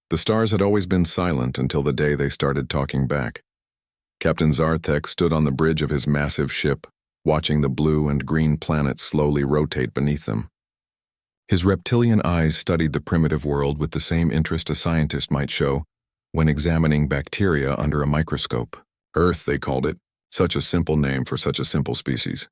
The stars had always been silent until the day they started talking back. Captain Zarthek stood on the bridge of his massive ship, watching the blue and green planets slowly rotate beneath them. His reptilian eyes studied the primitive world with the same interest a scientist might show when examining bacteria under a microscope. Earth, they called it, such a simple name for such a simple species.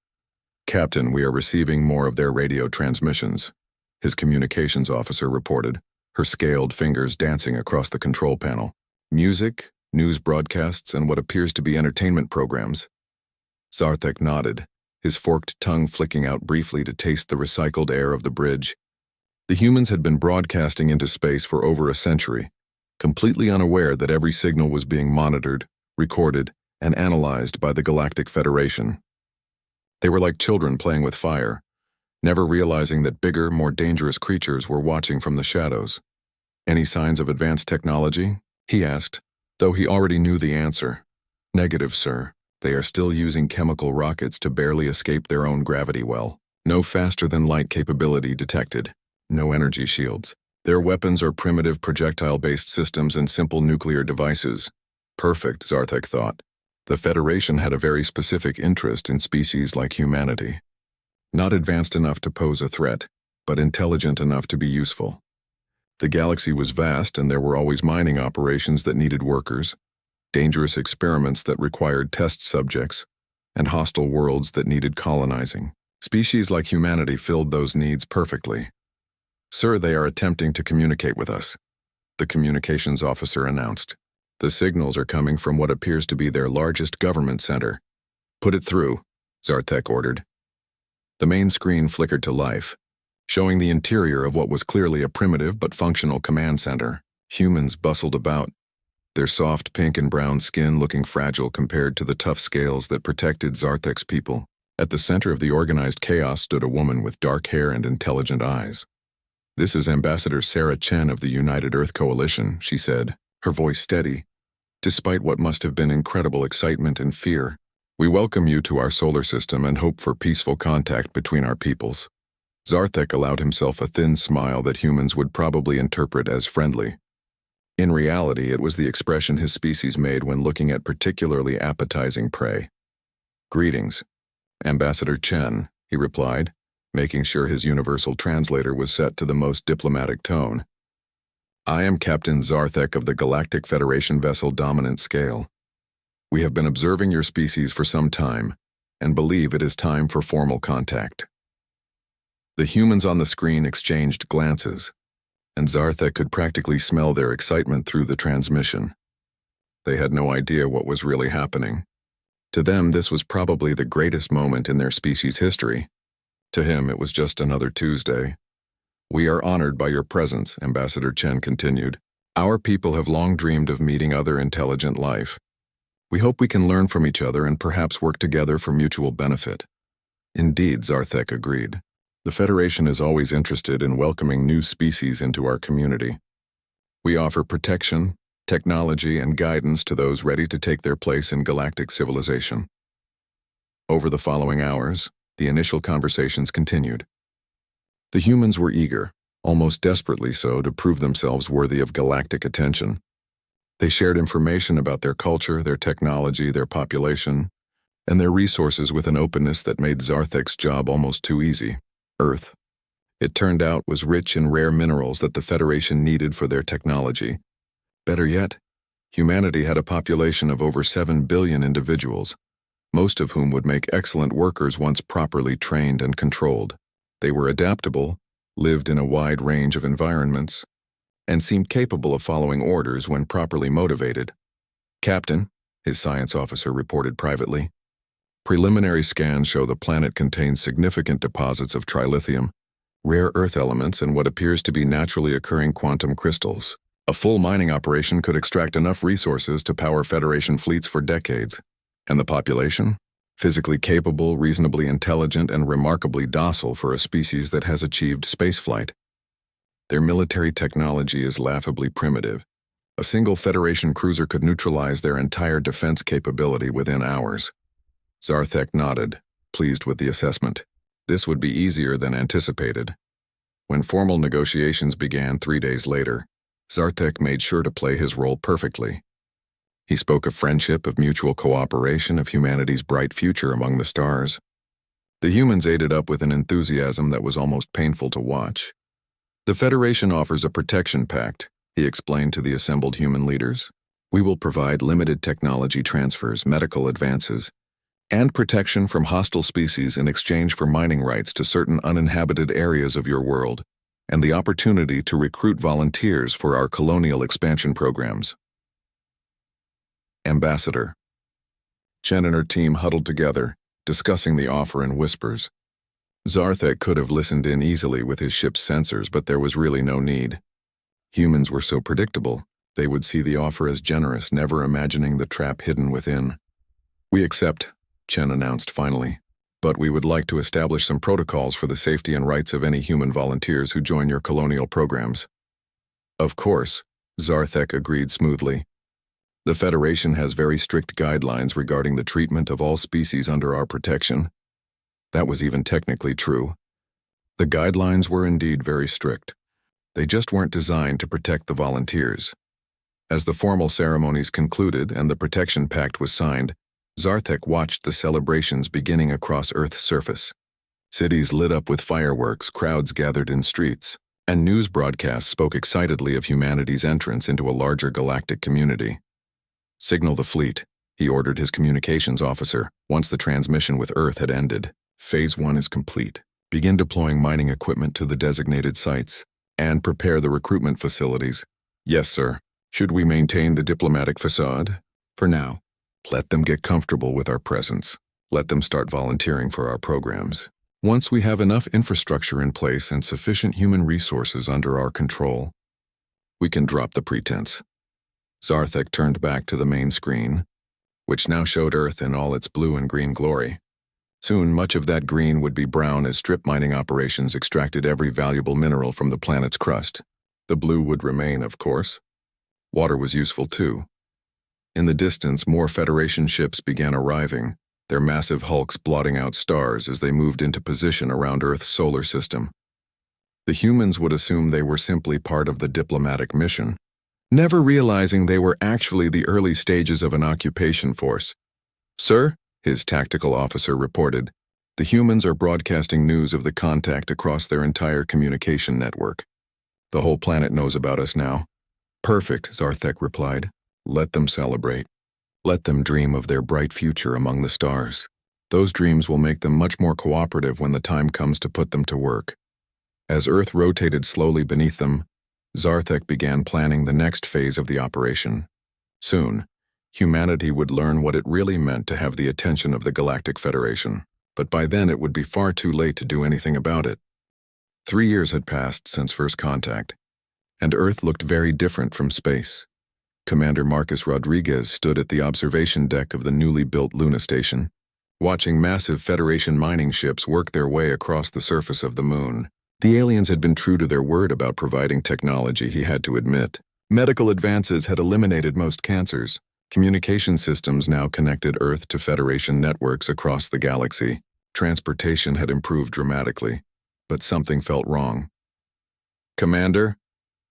"Captain, we are receiving more of their radio transmissions," his communications officer reported, her scaled fingers dancing across the control panel. "Music, news broadcasts, and what appears to be entertainment programs." Zarthek nodded, his forked tongue flicking out briefly to taste the recycled air of the bridge. The humans had been broadcasting into space for over a century, completely unaware that every signal was being monitored, recorded, and analyzed by the Galactic Federation. They were like children playing with fire, never realizing that bigger, more dangerous creatures were watching from the shadows. "Any signs of advanced technology?" he asked, though he already knew the answer. "Negative, sir. They are still using chemical rockets to barely escape their own gravity well. No faster-than-light capability detected. No energy shields. Their weapons are primitive projectile-based systems and simple nuclear devices." Perfect, Zarthek thought. The Federation had a very specific interest in species like humanity. Not advanced enough to pose a threat, but intelligent enough to be useful. The galaxy was vast, and there were always mining operations that needed workers, dangerous experiments that required test subjects, and hostile worlds that needed colonizing. Species like humanity filled those needs perfectly. "Sir, they are attempting to communicate with us," the communications officer announced. "The signals are coming from what appears to be their largest government center." "Put it through," Zarthek ordered. The main screen flickered to life, showing the interior of what was clearly a primitive but functional command center. Humans bustled about, their soft pink and brown skin looking fragile compared to the tough scales that protected Zarthek's people. At the center of the organized chaos stood a woman with dark hair and intelligent eyes. "This is Ambassador Sarah Chen of the United Earth Coalition," she said, her voice steady, despite what must have been incredible excitement and fear. "We welcome you to our solar system and hope for peaceful contact between our peoples." Zarthek allowed himself a thin smile that humans would probably interpret as friendly. In reality, it was the expression his species made when looking at particularly appetizing prey. "Greetings, Ambassador Chen," he replied, making sure his universal translator was set to the most diplomatic tone. "I am Captain Zarthek of the Galactic Federation vessel Dominant Scale. We have been observing your species for some time, and believe it is time for formal contact." The humans on the screen exchanged glances, and Zarthek could practically smell their excitement through the transmission. They had no idea what was really happening. To them, this was probably the greatest moment in their species' history. To him, it was just another Tuesday. "We are honored by your presence," Ambassador Chen continued. "Our people have long dreamed of meeting other intelligent life. We hope we can learn from each other and perhaps work together for mutual benefit." "Indeed," Zarthek agreed. "The Federation is always interested in welcoming new species into our community. We offer protection, technology, and guidance to those ready to take their place in galactic civilization." Over the following hours, the initial conversations continued. The humans were eager, almost desperately so, to prove themselves worthy of galactic attention. They shared information about their culture, their technology, their population, and their resources with an openness that made Zarthek's job almost too easy. Earth, it turned out, was rich in rare minerals that the Federation needed for their technology. Better yet, humanity had a population of over 7 billion individuals, most of whom would make excellent workers once properly trained and controlled. They were adaptable, lived in a wide range of environments, and seemed capable of following orders when properly motivated. "Captain," his science officer reported privately, "preliminary scans show the planet contains significant deposits of trilithium, rare earth elements, and what appears to be naturally occurring quantum crystals. A full mining operation could extract enough resources to power Federation fleets for decades. And the population? Physically capable, reasonably intelligent, and remarkably docile for a species that has achieved spaceflight. Their military technology is laughably primitive. A single Federation cruiser could neutralize their entire defense capability within hours." Zarthek nodded, pleased with the assessment. This would be easier than anticipated. When formal negotiations began 3 days later, Zartek made sure to play his role perfectly. He spoke of friendship, of mutual cooperation, of humanity's bright future among the stars. The humans ate it up with an enthusiasm that was almost painful to watch. The Federation offers a protection pact, he explained to the assembled human leaders. We will provide limited technology transfers, medical advances, and protection from hostile species in exchange for mining rights to certain uninhabited areas of your world, and the opportunity to recruit volunteers for our colonial expansion programs. Ambassador. Chen and her team huddled together, discussing the offer in whispers. Zartek could have listened in easily with his ship's sensors, but there was really no need. Humans were so predictable, they would see the offer as generous, never imagining the trap hidden within. We accept, Chen announced finally, but we would like to establish some protocols for the safety and rights of any human volunteers who join your colonial programs. Of course, Zartek agreed smoothly. The Federation has very strict guidelines regarding the treatment of all species under our protection. That was even technically true. The guidelines were indeed very strict. They just weren't designed to protect the volunteers. As the formal ceremonies concluded and the protection pact was signed, Zartek watched the celebrations beginning across Earth's surface. Cities lit up with fireworks, crowds gathered in streets, and news broadcasts spoke excitedly of humanity's entrance into a larger galactic community. Signal the fleet, he ordered his communications officer, once the transmission with Earth had ended. Phase 1 is complete. Begin deploying mining equipment to the designated sites, and prepare the recruitment facilities. Yes, sir. Should we maintain the diplomatic facade? For now. Let them get comfortable with our presence. Let them start volunteering for our programs. Once we have enough infrastructure in place and sufficient human resources under our control, we can drop the pretense. Zartek turned back to the main screen, which now showed Earth in all its blue and green glory. Soon, much of that green would be brown as strip mining operations extracted every valuable mineral from the planet's crust. The blue would remain, of course. Water was useful too. In the distance, more Federation ships began arriving, their massive hulks blotting out stars as they moved into position around Earth's solar system. The humans would assume they were simply part of the diplomatic mission, never realizing they were actually the early stages of an occupation force. Sir, his tactical officer reported, the humans are broadcasting news of the contact across their entire communication network. The whole planet knows about us now. Perfect, Zartek replied. Let them celebrate. Let them dream of their bright future among the stars. Those dreams will make them much more cooperative when the time comes to put them to work. As Earth rotated slowly beneath them, Zartek began planning the next phase of the operation. Soon, humanity would learn what it really meant to have the attention of the Galactic Federation, but by then it would be far too late to do anything about it. 3 years had passed since first contact, and Earth looked very different from space. Commander Marcus Rodriguez stood at the observation deck of the newly built Luna Station, watching massive Federation mining ships work their way across the surface of the moon. The aliens had been true to their word about providing technology, he had to admit. Medical advances had eliminated most cancers. Communication systems now connected Earth to Federation networks across the galaxy. Transportation had improved dramatically, but something felt wrong. Commander?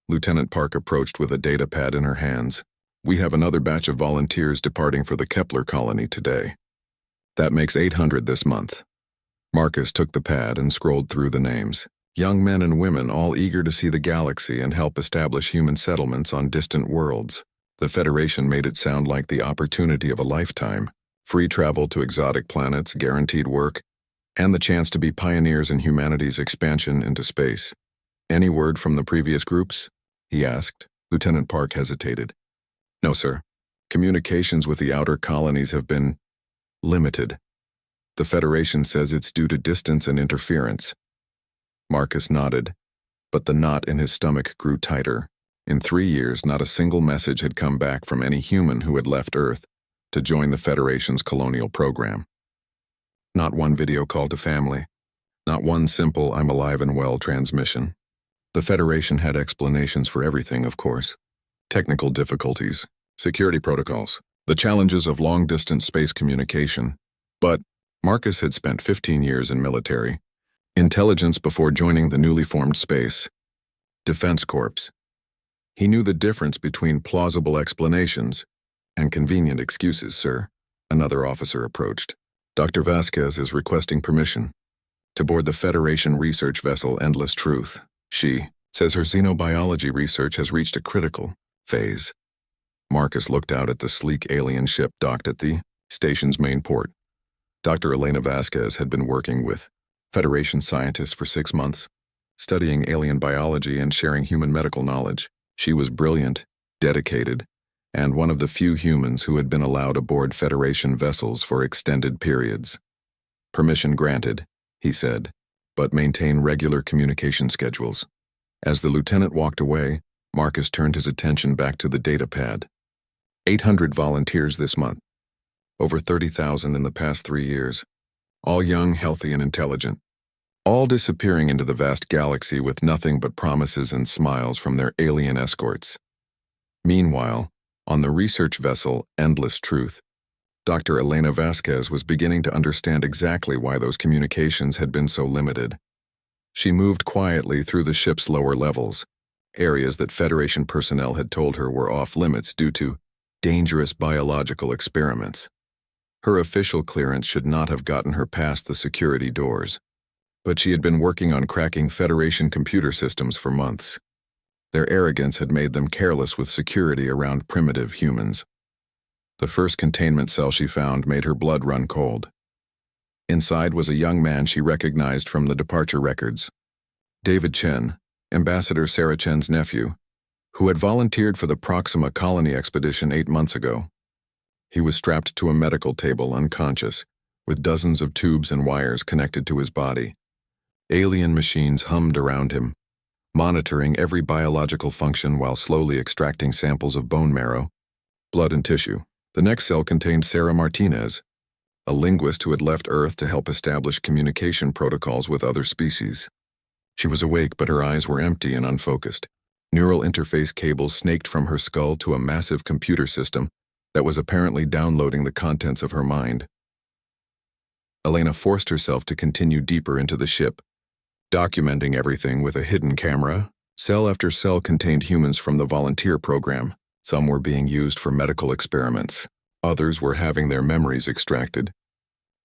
Lieutenant Park approached with a data pad in her hands. We have another batch of volunteers departing for the Kepler colony today. That makes 800 this month. Marcus took the pad and scrolled through the names. Young men and women all eager to see the galaxy and help establish human settlements on distant worlds. The Federation made it sound like the opportunity of a lifetime. Free travel to exotic planets, guaranteed work, and the chance to be pioneers in humanity's expansion into space. Any word from the previous groups? He asked. Lieutenant Park hesitated. No, sir. Communications with the outer colonies have been limited. The Federation says it's due to distance and interference. Marcus nodded, but the knot in his stomach grew tighter. In 3 years, not a single message had come back from any human who had left Earth to join the Federation's colonial program. Not one video call to family. Not one simple "I'm alive and well" transmission. The Federation had explanations for everything, of course. Technical difficulties, security protocols, the challenges of long-distance space communication. But Marcus had spent 15 years in military intelligence before joining the newly formed Space Defense Corps. He knew the difference between plausible explanations and convenient excuses, sir. Another officer approached. Dr. Vasquez is requesting permission to board the Federation research vessel Endless Truth. She says her xenobiology research has reached a critical phase. Marcus looked out at the sleek alien ship docked at the station's main port. Dr. Elena Vasquez had been working with Federation scientists for 6 months, studying alien biology and sharing human medical knowledge. She was brilliant, dedicated, and one of the few humans who had been allowed aboard Federation vessels for extended periods. Permission granted, he said, but maintain regular communication schedules. As the lieutenant walked away, Marcus turned his attention back to the data pad. 800 volunteers this month. Over 30,000 in the past 3 years. All young, healthy, and intelligent. All disappearing into the vast galaxy with nothing but promises and smiles from their alien escorts. Meanwhile, on the research vessel Endless Truth, Dr. Elena Vasquez was beginning to understand exactly why those communications had been so limited. She moved quietly through the ship's lower levels, areas that Federation personnel had told her were off-limits due to dangerous biological experiments. Her official clearance should not have gotten her past the security doors, but she had been working on cracking Federation computer systems for months. Their arrogance had made them careless with security around primitive humans. The first containment cell she found made her blood run cold. Inside was a young man she recognized from the departure records. David Chen, Ambassador Sarah Chen's nephew, who had volunteered for the Proxima colony expedition 8 months ago. He was strapped to a medical table unconscious, with dozens of tubes and wires connected to his body. Alien machines hummed around him, monitoring every biological function while slowly extracting samples of bone marrow, blood, and tissue. The next cell contained Sarah Martinez, a linguist who had left Earth to help establish communication protocols with other species. She was awake, but her eyes were empty and unfocused. Neural interface cables snaked from her skull to a massive computer system that was apparently downloading the contents of her mind. Elena forced herself to continue deeper into the ship, documenting everything with a hidden camera. Cell after cell contained humans from the volunteer program. Some were being used for medical experiments. Others were having their memories extracted.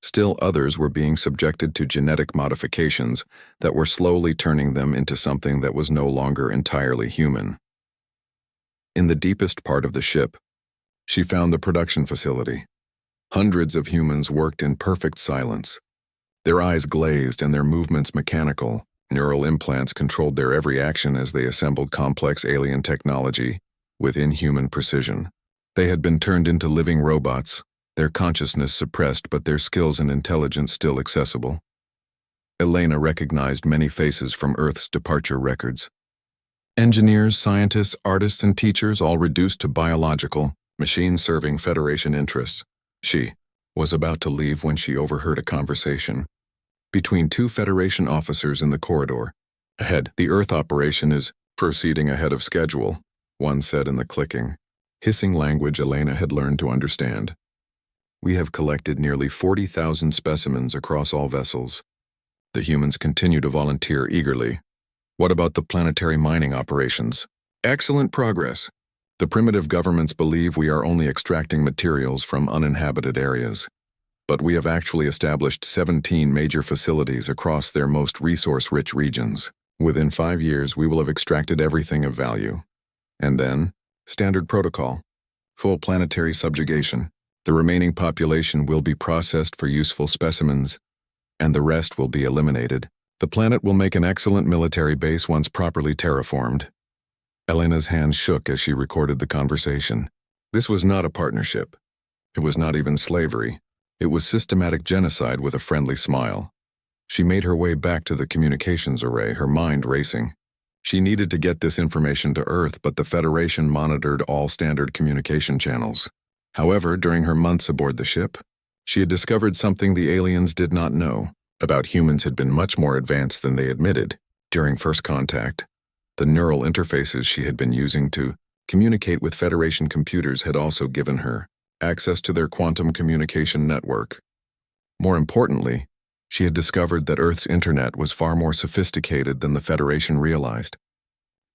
Still others were being subjected to genetic modifications that were slowly turning them into something that was no longer entirely human. In the deepest part of the ship, she found the production facility. Hundreds of humans worked in perfect silence. Their eyes glazed and their movements mechanical. Neural implants controlled their every action as they assembled complex alien technology with inhuman precision. They had been turned into living robots, their consciousness suppressed but their skills and intelligence still accessible. Elena recognized many faces from Earth's departure records. Engineers, scientists, artists, and teachers all reduced to biological, machines serving Federation interests. She was about to leave when she overheard a conversation between 2 Federation officers in the corridor. Ahead, the Earth operation is proceeding ahead of schedule, one said in the clicking, hissing language Elena had learned to understand. We have collected nearly 40,000 specimens across all vessels. The humans continue to volunteer eagerly. What about the planetary mining operations? Excellent progress. The primitive governments believe we are only extracting materials from uninhabited areas. But we have actually established 17 major facilities across their most resource-rich regions. Within 5 years, we will have extracted everything of value. And then, standard protocol. Full planetary subjugation. The remaining population will be processed for useful specimens, and the rest will be eliminated. The planet will make an excellent military base once properly terraformed. Elena's hands shook as she recorded the conversation. This was not a partnership. It was not even slavery. It was systematic genocide with a friendly smile. She made her way back to the communications array, her mind racing. She needed to get this information to Earth, but the Federation monitored all standard communication channels. However, during her months aboard the ship, she had discovered something the aliens did not know. About humans had been much more advanced than they admitted. During first contact, the neural interfaces she had been using to communicate with Federation computers had also given her access to their quantum communication network. More importantly, she had discovered that Earth's internet was far more sophisticated than the Federation realized.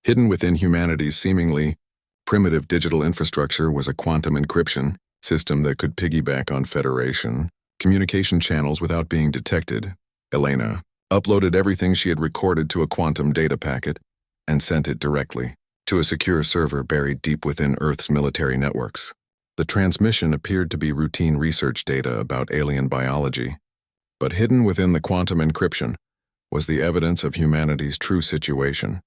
Hidden within humanity's seemingly primitive digital infrastructure was a quantum encryption system that could piggyback on Federation communication channels without being detected. Elena uploaded everything she had recorded to a quantum data packet and sent it directly to a secure server buried deep within Earth's military networks. The transmission appeared to be routine research data about alien biology, but hidden within the quantum encryption was the evidence of humanity's true situation.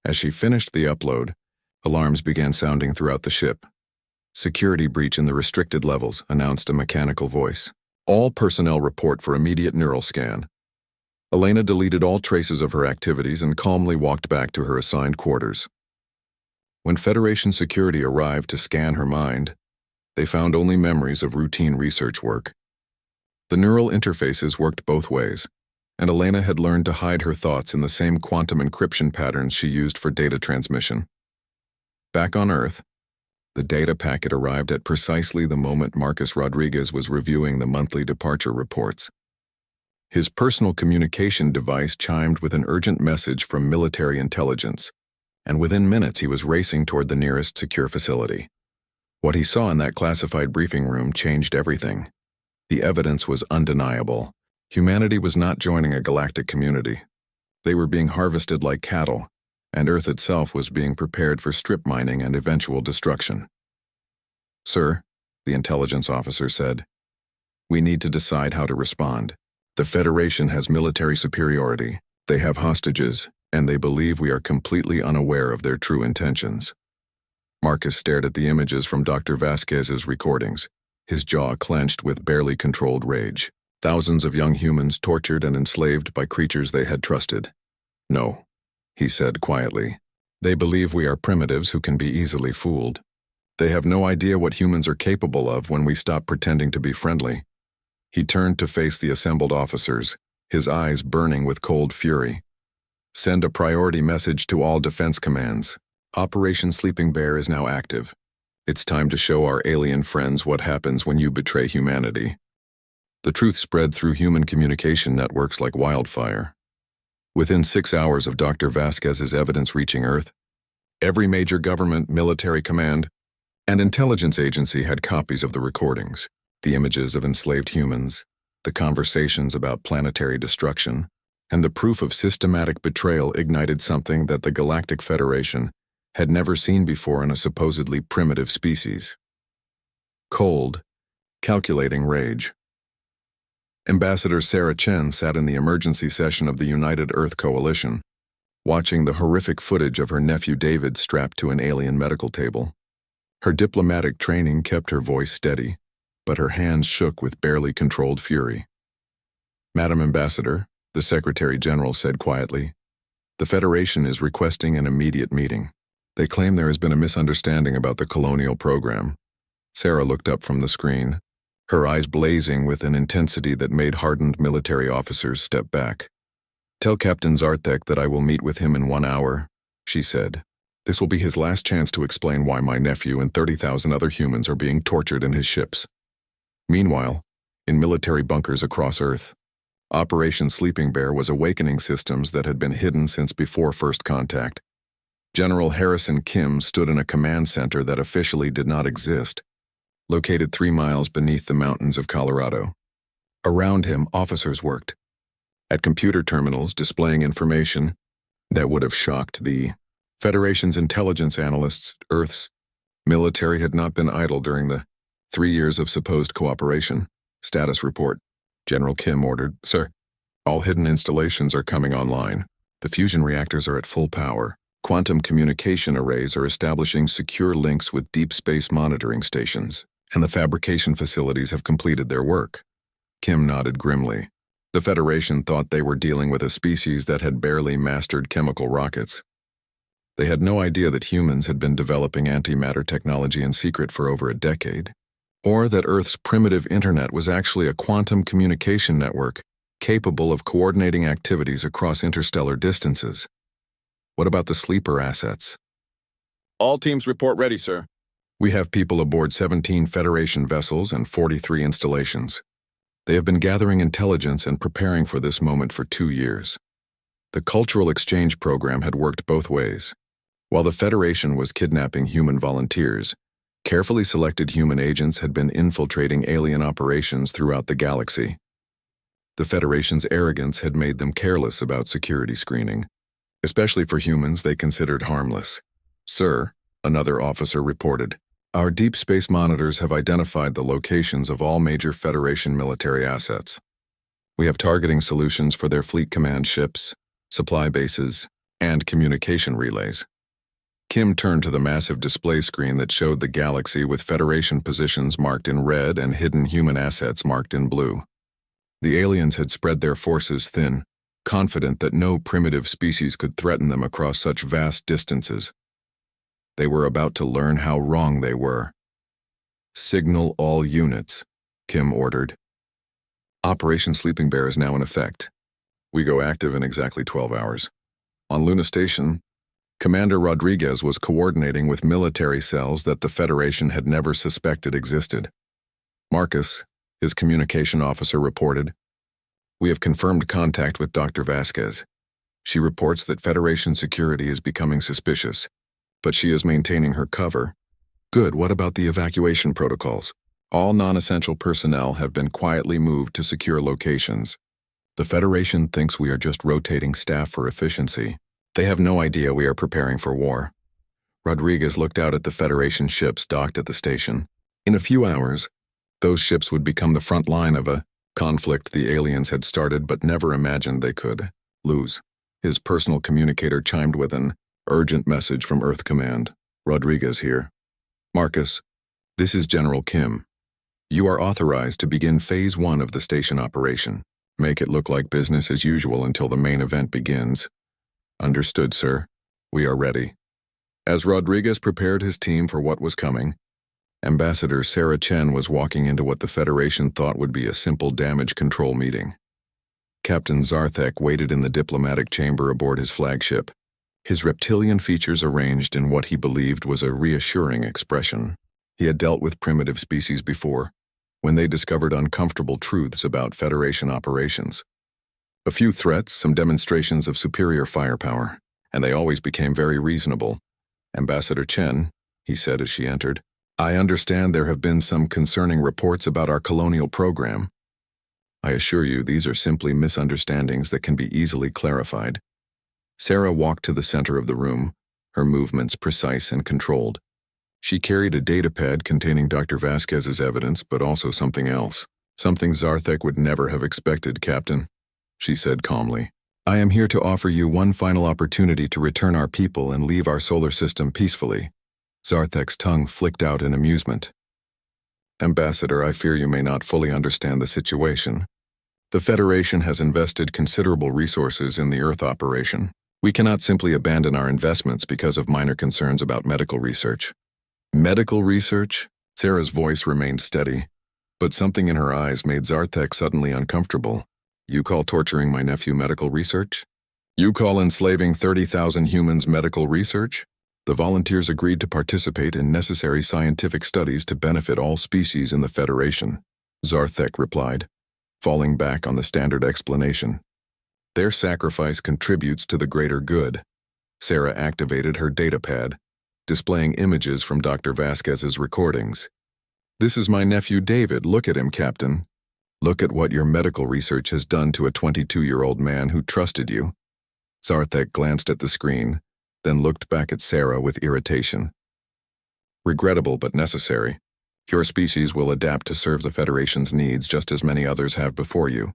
As she finished the upload, alarms began sounding throughout the ship. "Security breach in the restricted levels," announced a mechanical voice. "All personnel report for immediate neural scan." Elena deleted all traces of her activities and calmly walked back to her assigned quarters. When Federation security arrived to scan her mind, they found only memories of routine research work. The neural interfaces worked both ways, and Elena had learned to hide her thoughts in the same quantum encryption patterns she used for data transmission. Back on Earth, the data packet arrived at precisely the moment Marcus Rodriguez was reviewing the monthly departure reports. His personal communication device chimed with an urgent message from military intelligence, and within minutes he was racing toward the nearest secure facility. What he saw in that classified briefing room changed everything. The evidence was undeniable. Humanity was not joining a galactic community. They were being harvested like cattle, and Earth itself was being prepared for strip mining and eventual destruction. "Sir," the intelligence officer said, "we need to decide how to respond. The Federation has military superiority, they have hostages, and they believe we are completely unaware of their true intentions." Marcus stared at the images from Dr. Vasquez's recordings, his jaw clenched with barely controlled rage. Thousands of young humans tortured and enslaved by creatures they had trusted. "No," he said quietly. "They believe we are primitives who can be easily fooled. They have no idea what humans are capable of when we stop pretending to be friendly." He turned to face the assembled officers, his eyes burning with cold fury. "Send a priority message to all defense commands. Operation Sleeping Bear is now active. It's time to show our alien friends what happens when you betray humanity." The truth spread through human communication networks like wildfire. Within 6 hours of Dr. Vasquez's evidence reaching Earth, every major government, military command, and intelligence agency had copies of the recordings, the images of enslaved humans, the conversations about planetary destruction, and the proof of systematic betrayal ignited something that the Galactic Federation had never seen before in a supposedly primitive species. Cold, calculating rage. Ambassador Sarah Chen sat in the emergency session of the United Earth Coalition, watching the horrific footage of her nephew David strapped to an alien medical table. Her diplomatic training kept her voice steady, but her hands shook with barely controlled fury. "Madam Ambassador," the Secretary General said quietly, "the Federation is requesting an immediate meeting. They claim there has been a misunderstanding about the colonial program." Sarah looked up from the screen, her eyes blazing with an intensity that made hardened military officers step back. "Tell Captain Zartek that I will meet with him in 1 hour," she said. "This will be his last chance to explain why my nephew and 30,000 other humans are being tortured in his ships." Meanwhile, in military bunkers across Earth, Operation Sleeping Bear was awakening systems that had been hidden since before first contact. General Harrison Kim stood in a command center that officially did not exist, located 3 miles beneath the mountains of Colorado. Around him, officers worked at computer terminals displaying information that would have shocked the Federation's intelligence analysts. Earth's military had not been idle during the 3 years of supposed cooperation. "Status report," General Kim ordered. "Sir, all hidden installations are coming online. The fusion reactors are at full power. Quantum communication arrays are establishing secure links with deep space monitoring stations, and the fabrication facilities have completed their work." Kim nodded grimly. The Federation thought they were dealing with a species that had barely mastered chemical rockets. They had no idea that humans had been developing antimatter technology in secret for over a decade, or that Earth's primitive internet was actually a quantum communication network capable of coordinating activities across interstellar distances. What about the sleeper assets? "All teams report ready, sir." "We have people aboard 17 Federation vessels and 43 installations. They have been gathering intelligence and preparing for this moment for 2 years. The cultural exchange program had worked both ways. While the Federation was kidnapping human volunteers, carefully selected human agents had been infiltrating alien operations throughout the galaxy. The Federation's arrogance had made them careless about security screening, especially for humans they considered harmless. "Sir," another officer reported, "our deep space monitors have identified the locations of all major Federation military assets. We have targeting solutions for their fleet command ships, supply bases, and communication relays." Kim turned to the massive display screen that showed the galaxy with Federation positions marked in red and hidden human assets marked in blue. The aliens had spread their forces thin, confident that no primitive species could threaten them across such vast distances. They were about to learn how wrong they were. "Signal all units," Kim ordered. "Operation Sleeping Bear is now in effect. We go active in exactly 12 hours. On Luna Station, Commander Rodriguez was coordinating with military cells that the Federation had never suspected existed. Marcus, his communication officer, reported, "We have confirmed contact with Dr. Vasquez. She reports that Federation security is becoming suspicious, but she is maintaining her cover." "Good, what about the evacuation protocols?" "All non-essential personnel have been quietly moved to secure locations. The Federation thinks we are just rotating staff for efficiency. They have no idea we are preparing for war." Rodriguez looked out at the Federation ships docked at the station. In a few hours, those ships would become the front line of a conflict the aliens had started but never imagined they could lose. His personal communicator chimed with an urgent message from Earth Command. "Rodriguez here. Marcus, this is General Kim. You are authorized to begin Phase 1 of the station operation. Make it look like business as usual until the main event begins." "Understood, sir. We are ready." As Rodriguez prepared his team for what was coming, Ambassador Sarah Chen was walking into what the Federation thought would be a simple damage control meeting. Captain Zarthek waited in the diplomatic chamber aboard his flagship, his reptilian features arranged in what he believed was a reassuring expression. He had dealt with primitive species before, when they discovered uncomfortable truths about Federation operations. A few threats, some demonstrations of superior firepower, and they always became very reasonable. "Ambassador Chen," he said as she entered, "I understand there have been some concerning reports about our colonial program. I assure you these are simply misunderstandings that can be easily clarified." Sarah walked to the center of the room, her movements precise and controlled. She carried a datapad containing Dr. Vasquez's evidence, but also something else. "Something Zarthek would never have expected, Captain," she said calmly. "I am here to offer you one final opportunity to return our people and leave our solar system peacefully." Zarthek's tongue flicked out in amusement. "Ambassador, I fear you may not fully understand the situation. The Federation has invested considerable resources in the Earth operation. We cannot simply abandon our investments because of minor concerns about medical research." "Medical research?" Sarah's voice remained steady, but something in her eyes made Zarthek suddenly uncomfortable. "You call torturing my nephew medical research? You call enslaving 30,000 humans medical research?" The volunteers agreed to participate in necessary scientific studies to benefit all species in the Federation, Zarthek replied, falling back on the standard explanation. "Their sacrifice contributes to the greater good." Sarah activated her datapad, displaying images from Dr. Vasquez's recordings. "This is my nephew David. Look at him, Captain. Look at what your medical research has done to a 22-year-old man who trusted you." Zarthek glanced at the screen, then looked back at Sarah with irritation. "Regrettable but necessary. Your species will adapt to serve the Federation's needs just as many others have before you.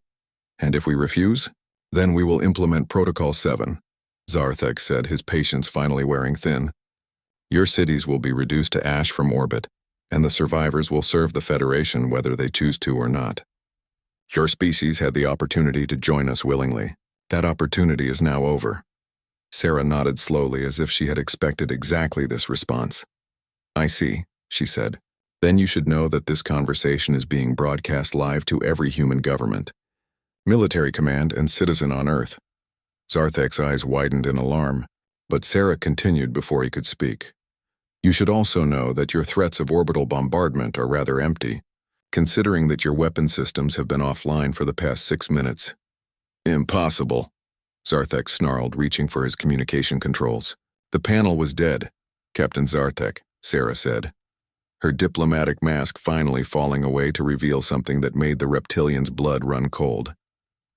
And if we refuse, then we will implement Protocol 7, Zarthek said, his patience finally wearing thin. "Your cities will be reduced to ash from orbit, and the survivors will serve the Federation whether they choose to or not. Your species had the opportunity to join us willingly. That opportunity is now over." Sarah nodded slowly as if she had expected exactly this response. "I see," she said. "Then you should know that this conversation is being broadcast live to every human government, military command, and citizen on Earth." Zarthek's eyes widened in alarm, but Sarah continued before he could speak. "You should also know that your threats of orbital bombardment are rather empty, considering that your weapon systems have been offline for the past 6 minutes." "Impossible," Zarthek snarled, reaching for his communication controls. The panel was dead, Captain Zarthek, Sarah said, her diplomatic mask finally falling away to reveal something that made the reptilian's blood run cold.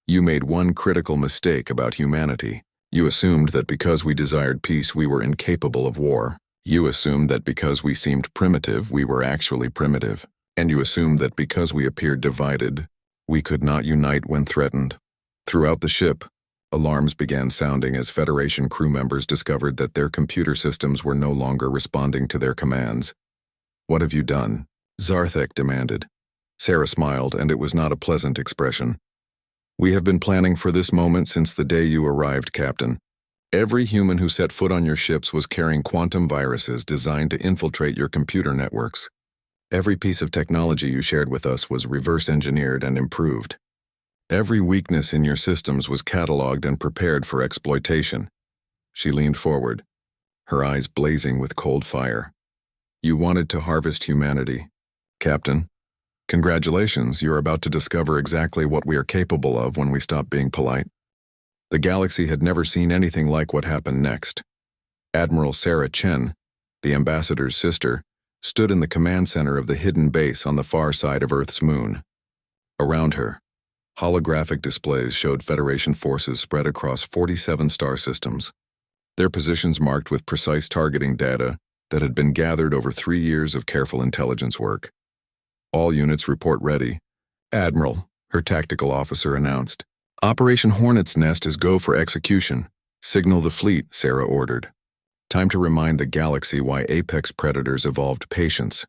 You made one critical mistake about humanity. You assumed that because we desired peace we were incapable of war. You assumed that because we seemed primitive we were actually primitive. And you assumed that because we appeared divided, we could not unite when threatened. Throughout the ship, alarms began sounding as Federation crew members discovered that their computer systems were no longer responding to their commands. "What have you done?" Zarthek demanded. Sarah smiled, and it was not a pleasant expression. "We have been planning for this moment since the day you arrived, Captain. Every human who set foot on your ships was carrying quantum viruses designed to infiltrate your computer networks. Every piece of technology you shared with us was reverse-engineered and improved. Every weakness in your systems was cataloged and prepared for exploitation." She leaned forward, her eyes blazing with cold fire. "You wanted to harvest humanity. Captain, congratulations, you're about to discover exactly what we are capable of when we stop being polite." The galaxy had never seen anything like what happened next. Admiral Sarah Chen, the ambassador's sister, stood in the command center of the hidden base on the far side of Earth's moon. Around her, holographic displays showed Federation forces spread across 47 star systems, their positions marked with precise targeting data that had been gathered over 3 years of careful intelligence work. "All units report ready," Admiral, her tactical officer, announced. "Operation Hornet's Nest is go for execution. Signal the fleet," Sarah ordered. Time to remind the galaxy why apex predators evolved patience.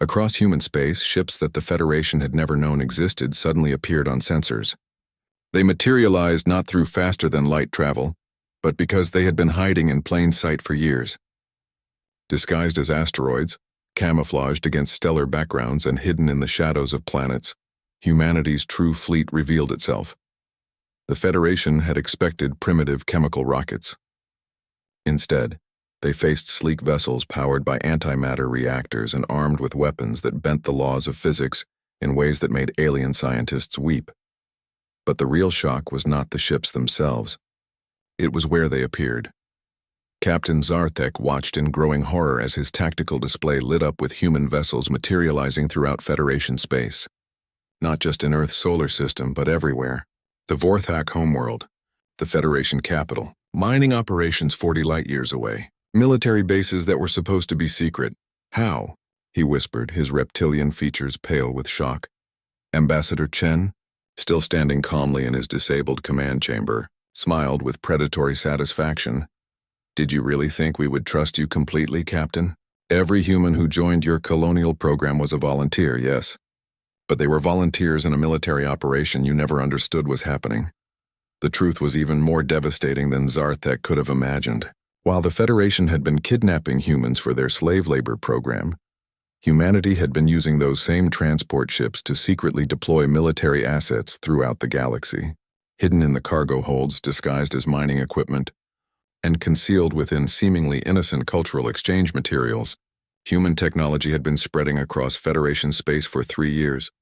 Across human space, ships that the Federation had never known existed suddenly appeared on sensors. They materialized not through faster-than-light travel, but because they had been hiding in plain sight for years. Disguised as asteroids, camouflaged against stellar backgrounds and hidden in the shadows of planets, humanity's true fleet revealed itself. The Federation had expected primitive chemical rockets. Instead, they faced sleek vessels powered by antimatter reactors and armed with weapons that bent the laws of physics in ways that made alien scientists weep. But the real shock was not the ships themselves. It was where they appeared. Captain Zarthek watched in growing horror as his tactical display lit up with human vessels materializing throughout Federation space. Not just in Earth's solar system, but everywhere. The Vorthak homeworld, the Federation capital, mining operations 40 light-years away, military bases that were supposed to be secret. "How?" he whispered, his reptilian features pale with shock. Ambassador Chen, still standing calmly in his disabled command chamber, smiled with predatory satisfaction. "Did you really think we would trust you completely, Captain? Every human who joined your colonial program was a volunteer, yes. But they were volunteers in a military operation you never understood was happening." The truth was even more devastating than Zarthek could have imagined. While the Federation had been kidnapping humans for their slave labor program, humanity had been using those same transport ships to secretly deploy military assets throughout the galaxy. Hidden in the cargo holds disguised as mining equipment, and concealed within seemingly innocent cultural exchange materials, human technology had been spreading across Federation space for 3 years.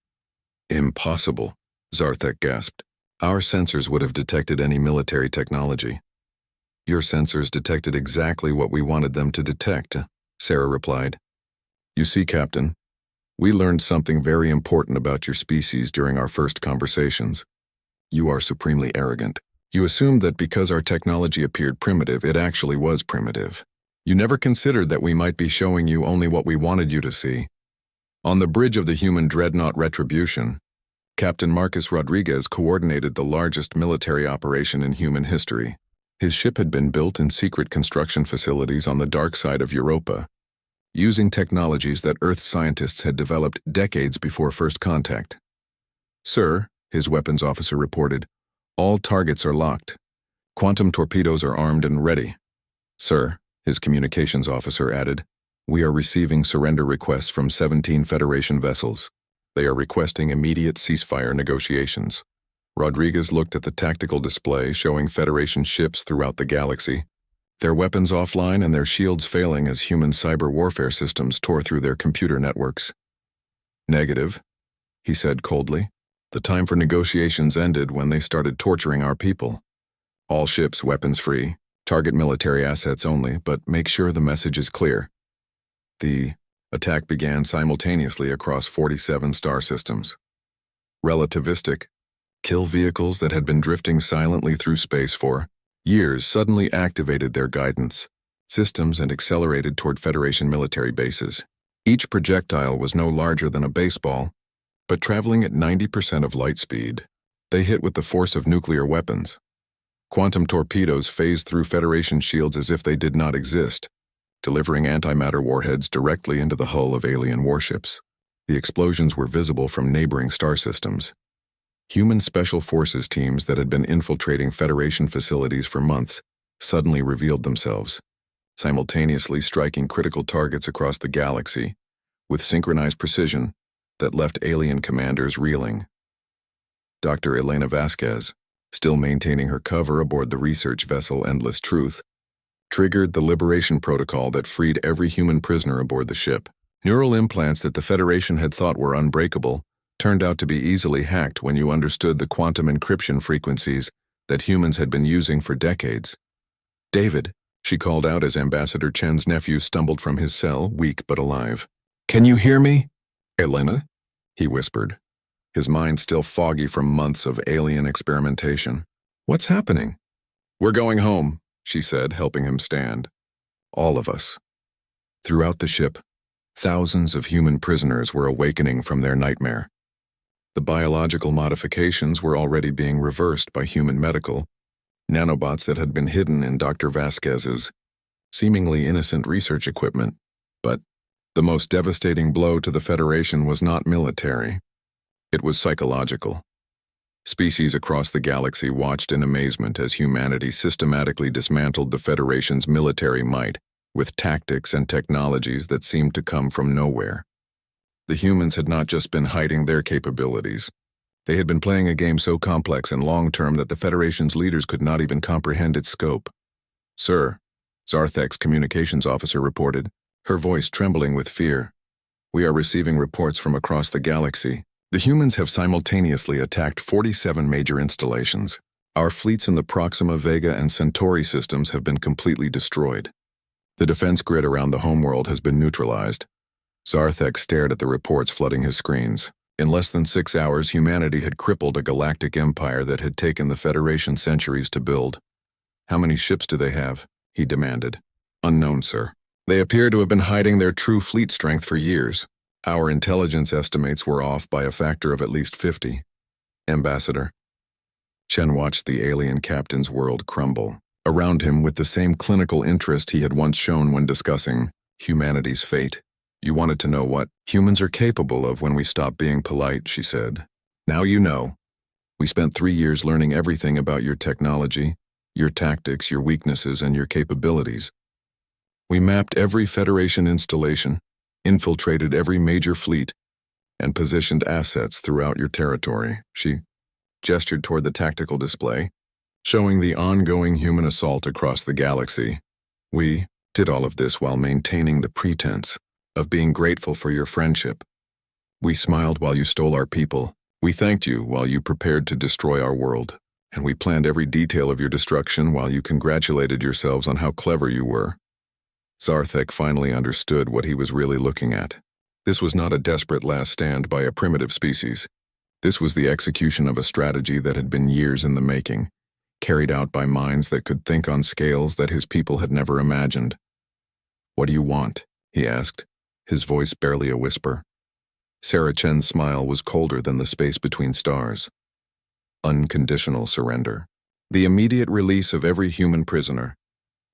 "Impossible," Zarthek gasped. "Our sensors would have detected any military technology." "Your sensors detected exactly what we wanted them to detect," Sarah replied. "You see, Captain, we learned something very important about your species during our first conversations. You are supremely arrogant. You assumed that because our technology appeared primitive, it actually was primitive. You never considered that we might be showing you only what we wanted you to see." On the bridge of the human dreadnought Retribution, Captain Marcus Rodriguez coordinated the largest military operation in human history. His ship had been built in secret construction facilities on the dark side of Europa, using technologies that Earth scientists had developed decades before first contact. "Sir," his weapons officer reported, "all targets are locked. Quantum torpedoes are armed and ready." "Sir," his communications officer added, "we are receiving surrender requests from 17 Federation vessels. They are requesting immediate ceasefire negotiations." Rodriguez looked at the tactical display showing Federation ships throughout the galaxy, their weapons offline and their shields failing as human cyber warfare systems tore through their computer networks. "Negative," he said coldly. "The time for negotiations ended when they started torturing our people. All ships weapons-free. Target military assets only, but make sure the message is clear. The attack began simultaneously across 47 star systems. Relativistic, kill vehicles that had been drifting silently through space for years suddenly activated their guidance systems and accelerated toward Federation military bases. Each projectile was no larger than a baseball, but traveling at 90% of light speed. They hit with the force of nuclear weapons. Quantum torpedoes phased through Federation shields as if they did not exist, delivering antimatter warheads directly into the hull of alien warships. The explosions were visible from neighboring star systems. Human special forces teams that had been infiltrating Federation facilities for months suddenly revealed themselves, simultaneously striking critical targets across the galaxy with synchronized precision that left alien commanders reeling. Dr. Elena Vasquez, still maintaining her cover aboard the research vessel Endless Truth, triggered the liberation protocol that freed every human prisoner aboard the ship. Neural implants that the Federation had thought were unbreakable turned out to be easily hacked when you understood the quantum encryption frequencies that humans had been using for decades. "David," she called out as Ambassador Chen's nephew stumbled from his cell, weak but alive. "Can you hear me?" "Elena?" he whispered, his mind still foggy from months of alien experimentation. "What's happening?" "We're going home," she said, helping him stand. "All of us." Throughout the ship, thousands of human prisoners were awakening from their nightmare. The biological modifications were already being reversed by human medical, nanobots that had been hidden in Dr. Vasquez's seemingly innocent research equipment. But the most devastating blow to the Federation was not military. It was psychological. Species across the galaxy watched in amazement as humanity systematically dismantled the Federation's military might with tactics and technologies that seemed to come from nowhere. The humans had not just been hiding their capabilities. They had been playing a game so complex and long-term that the Federation's leaders could not even comprehend its scope. "Sir," Zarthek's communications officer reported, her voice trembling with fear, "we are receiving reports from across the galaxy. The humans have simultaneously attacked 47 major installations. Our fleets in the Proxima Vega and Centauri systems have been completely destroyed. The defense grid around the homeworld has been neutralized." Zarthek stared at the reports flooding his screens. In less than 6 hours, humanity had crippled a galactic empire that had taken the Federation centuries to build. "How many ships do they have?" he demanded. "Unknown, sir. They appear to have been hiding their true fleet strength for years. Our intelligence estimates were off by a factor of at least 50. Ambassador." Chen watched the alien captain's world crumble around him with the same clinical interest he had once shown when discussing humanity's fate. "You wanted to know what humans are capable of when we stop being polite," she said. "Now you know. We spent 3 years learning everything about your technology, your tactics, your weaknesses, and your capabilities. We mapped every Federation installation, infiltrated every major fleet, and positioned assets throughout your territory." She gestured toward the tactical display, showing the ongoing human assault across the galaxy. "We did all of this while maintaining the pretense of being grateful for your friendship. We smiled while you stole our people. We thanked you while you prepared to destroy our world. And we planned every detail of your destruction while you congratulated yourselves on how clever you were." Zarthek finally understood what he was really looking at. This was not a desperate last stand by a primitive species. This was the execution of a strategy that had been years in the making, carried out by minds that could think on scales that his people had never imagined. "What do you want?" he asked, his voice barely a whisper. Sarah Chen's smile was colder than the space between stars. "Unconditional surrender. The immediate release of every human prisoner.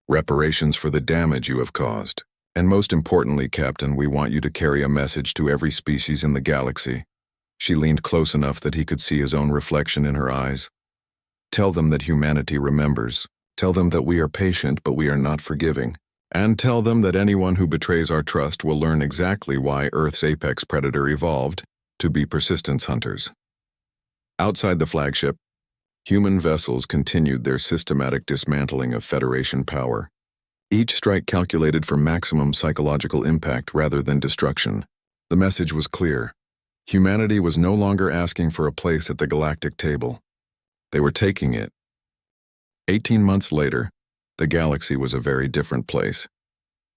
Reparations for the damage you have caused. And most importantly, Captain, we want you to carry a message to every species in the galaxy." She leaned close enough that he could see his own reflection in her eyes. "Tell them that humanity remembers. Tell them that we are patient, but we are not forgiving. And tell them that anyone who betrays our trust will learn exactly why Earth's apex predator evolved to be persistence hunters." Outside the flagship, human vessels continued their systematic dismantling of Federation power, each strike calculated for maximum psychological impact rather than destruction. The message was clear. Humanity was no longer asking for a place at the galactic table. They were taking it. 18 months later, The galaxy was a very different place.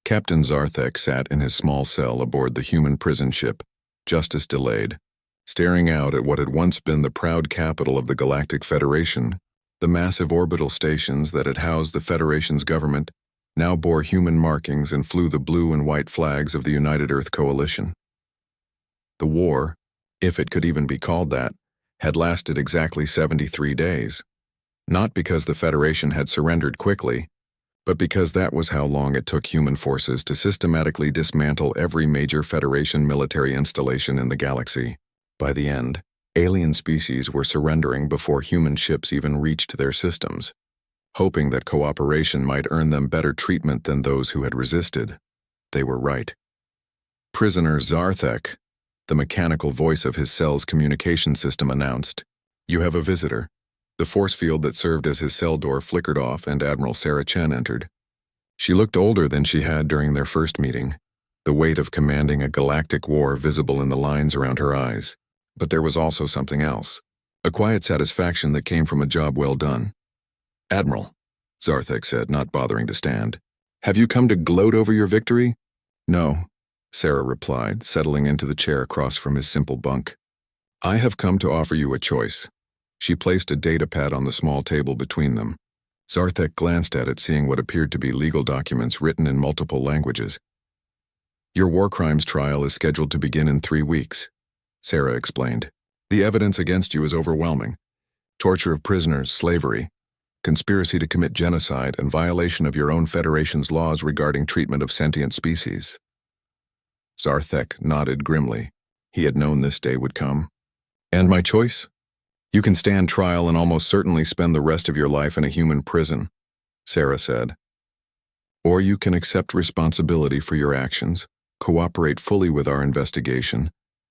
Captain Zarthek sat in his small cell aboard the human prison ship, Justice Delayed, staring out at what had once been the proud capital of the Galactic Federation. The massive orbital stations that had housed the Federation's government now bore human markings and flew the blue and white flags of the United Earth Coalition. The war, if it could even be called that, had lasted exactly 73 days. Not because the Federation had surrendered quickly, but because that was how long it took human forces to systematically dismantle every major Federation military installation in the galaxy. By the end, alien species were surrendering before human ships even reached their systems, hoping that cooperation might earn them better treatment than those who had resisted. They were right. Prisoner Zarthek, the mechanical voice of his cell's communication system, announced, "You have a visitor." The force field that served as his cell door flickered off and Admiral Sarah Chen entered. She looked older than she had during their first meeting, the weight of commanding a galactic war visible in the lines around her eyes. But there was also something else, a quiet satisfaction that came from a job well done. "Admiral," Zarthek said, not bothering to stand, "have you come to gloat over your victory?" "No," Sarah replied, settling into the chair across from his simple bunk. "I have come to offer you a choice." She placed a data pad on the small table between them. Zarthek glanced at it, seeing what appeared to be legal documents written in multiple languages. "Your war crimes trial is scheduled to begin in 3 weeks," Sarah explained. "The evidence against you is overwhelming. Torture of prisoners, slavery, conspiracy to commit genocide, and violation of your own Federation's laws regarding treatment of sentient species." Zarthek nodded grimly. He had known this day would come. "And my choice? You can stand trial and almost certainly spend the rest of your life in a human prison," Sarah said. "Or you can accept responsibility for your actions, cooperate fully with our investigation,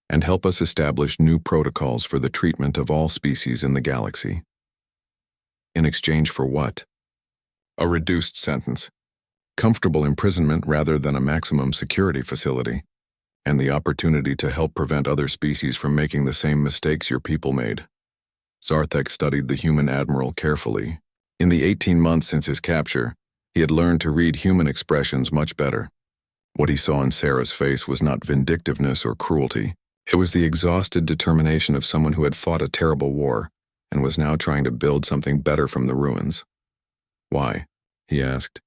and help us establish new protocols for the treatment of all species in the galaxy." In exchange for what? A reduced sentence, comfortable imprisonment rather than a maximum security facility, and the opportunity to help prevent other species from making the same mistakes your people made. Zarthek studied the human admiral carefully. In the 18 months since his capture, he had learned to read human expressions much better. What he saw in Sarah's face was not vindictiveness or cruelty. It was the exhausted determination of someone who had fought a terrible war and was now trying to build something better from the ruins. "Why?" he asked.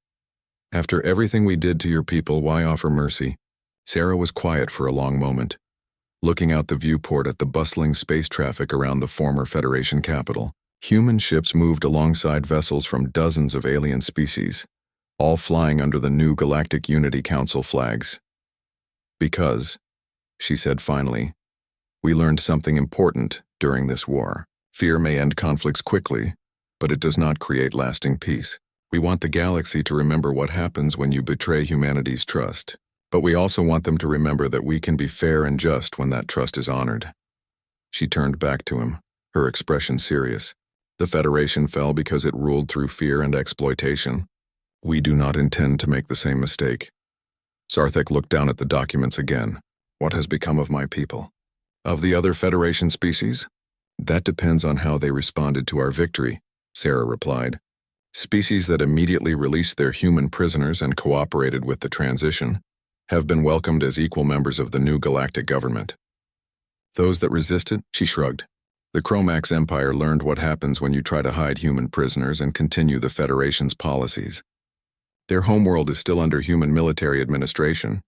"After everything we did to your people, why offer mercy?" Sarah was quiet for a long moment, looking out the viewport at the bustling space traffic around the former Federation capital. Human ships moved alongside vessels from dozens of alien species, all flying under the new Galactic Unity Council flags. "Because," she said finally, "we learned something important during this war. Fear may end conflicts quickly, but it does not create lasting peace. We want the galaxy to remember what happens when you betray humanity's trust. But we also want them to remember that we can be fair and just when that trust is honored." She turned back to him, her expression serious. "The Federation fell because it ruled through fear and exploitation. We do not intend to make the same mistake." Zarthek looked down at the documents again. "What has become of my people? Of the other Federation species?" "That depends on how they responded to our victory," Sarah replied. "Species that immediately released their human prisoners and cooperated with the transition have been welcomed as equal members of the new galactic government. Those that resisted," she shrugged. "The Chromax Empire learned what happens when you try to hide human prisoners and continue the Federation's policies. Their homeworld is still under human military administration,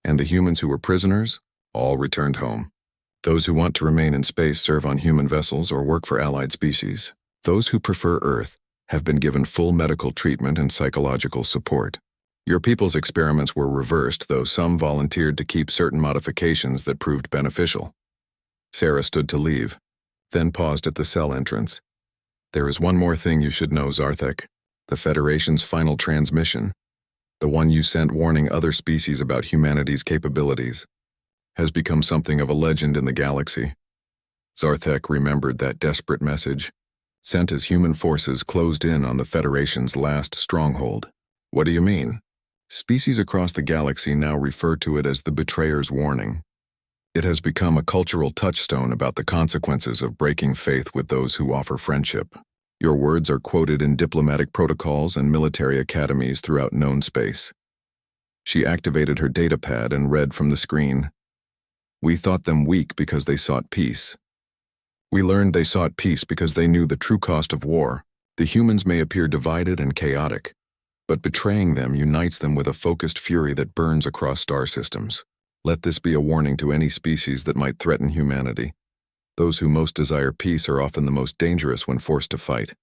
and the humans who were prisoners all returned home. Those who want to remain in space serve on human vessels or work for allied species. Those who prefer Earth have been given full medical treatment and psychological support. Your people's experiments were reversed, though some volunteered to keep certain modifications that proved beneficial." Sarah stood to leave, then paused at the cell entrance. "There is one more thing you should know, Zarthek. The Federation's final transmission, the one you sent warning other species about humanity's capabilities, has become something of a legend in the galaxy." Zarthek remembered that desperate message, sent as human forces closed in on the Federation's last stronghold. "What do you mean?" "Species across the galaxy now refer to it as the Betrayer's Warning. It has become a cultural touchstone about the consequences of breaking faith with those who offer friendship. Your words are quoted in diplomatic protocols and military academies throughout known space. She activated her datapad and read from the screen. We thought them weak because they sought peace. We learned they sought peace because they knew the true cost of war. The humans may appear divided and chaotic, but betraying them unites them with a focused fury that burns across star systems. Let this be a warning to any species that might threaten humanity. Those who most desire peace are often the most dangerous when forced to fight.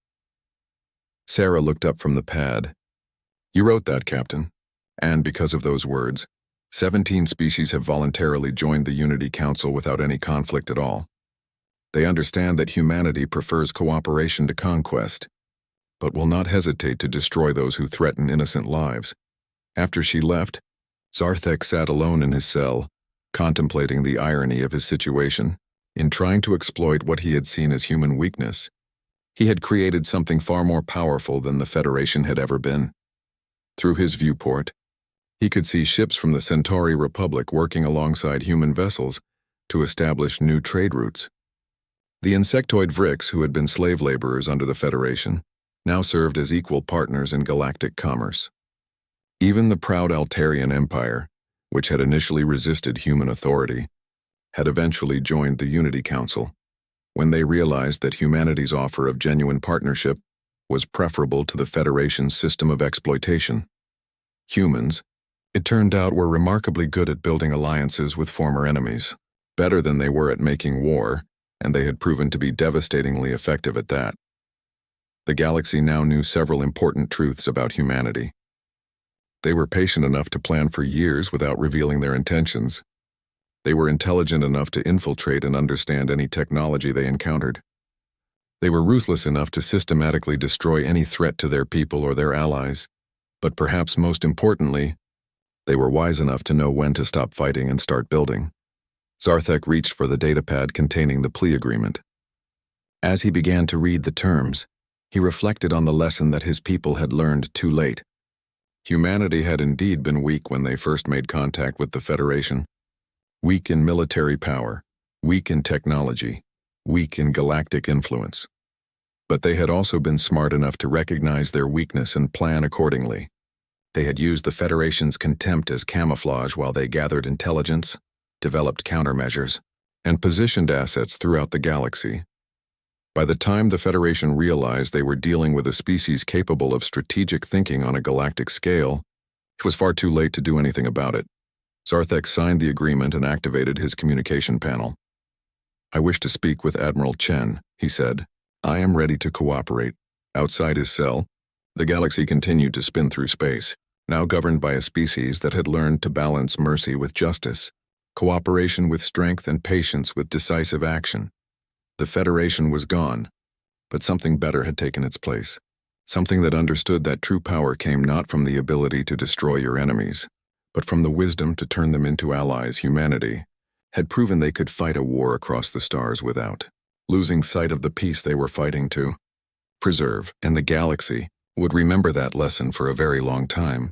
Sarah looked up from the pad. You wrote that, Captain. And because of those words, 17 species have voluntarily joined the Unity Council without any conflict at all. They understand that humanity prefers cooperation to conquest, but will not hesitate to destroy those who threaten innocent lives. After she left, Zarthek sat alone in his cell, contemplating the irony of his situation. In trying to exploit what he had seen as human weakness, he had created something far more powerful than the Federation had ever been. Through his viewport, he could see ships from the Centauri Republic working alongside human vessels to establish new trade routes. The insectoid Vrix, who had been slave laborers under the Federation, now served as equal partners in galactic commerce. Even the proud Altarian Empire, which had initially resisted human authority, had eventually joined the Unity Council when they realized that humanity's offer of genuine partnership was preferable to the Federation's system of exploitation. Humans, it turned out, were remarkably good at building alliances with former enemies, better than they were at making war, and they had proven to be devastatingly effective at that. The galaxy now knew several important truths about humanity. They were patient enough to plan for years without revealing their intentions. They were intelligent enough to infiltrate and understand any technology they encountered. They were ruthless enough to systematically destroy any threat to their people or their allies. But perhaps most importantly, they were wise enough to know when to stop fighting and start building. Zarthek reached for the datapad containing the plea agreement. As he began to read the terms, he reflected on the lesson that his people had learned too late. Humanity had indeed been weak when they first made contact with the Federation. Weak in military power, weak in technology, weak in galactic influence. But they had also been smart enough to recognize their weakness and plan accordingly. They had used the Federation's contempt as camouflage while they gathered intelligence, developed countermeasures, and positioned assets throughout the galaxy. By the time the Federation realized they were dealing with a species capable of strategic thinking on a galactic scale, it was far too late to do anything about it. Zarthek signed the agreement and activated his communication panel. I wish to speak with Admiral Chen, he said. I am ready to cooperate. Outside his cell, the galaxy continued to spin through space, now governed by a species that had learned to balance mercy with justice, cooperation with strength, and patience with decisive action. The Federation was gone, but something better had taken its place. Something that understood that true power came not from the ability to destroy your enemies, but from the wisdom to turn them into allies. Humanity had proven they could fight a war across the stars without losing sight of the peace they were fighting to preserve, and the galaxy would remember that lesson for a very long time.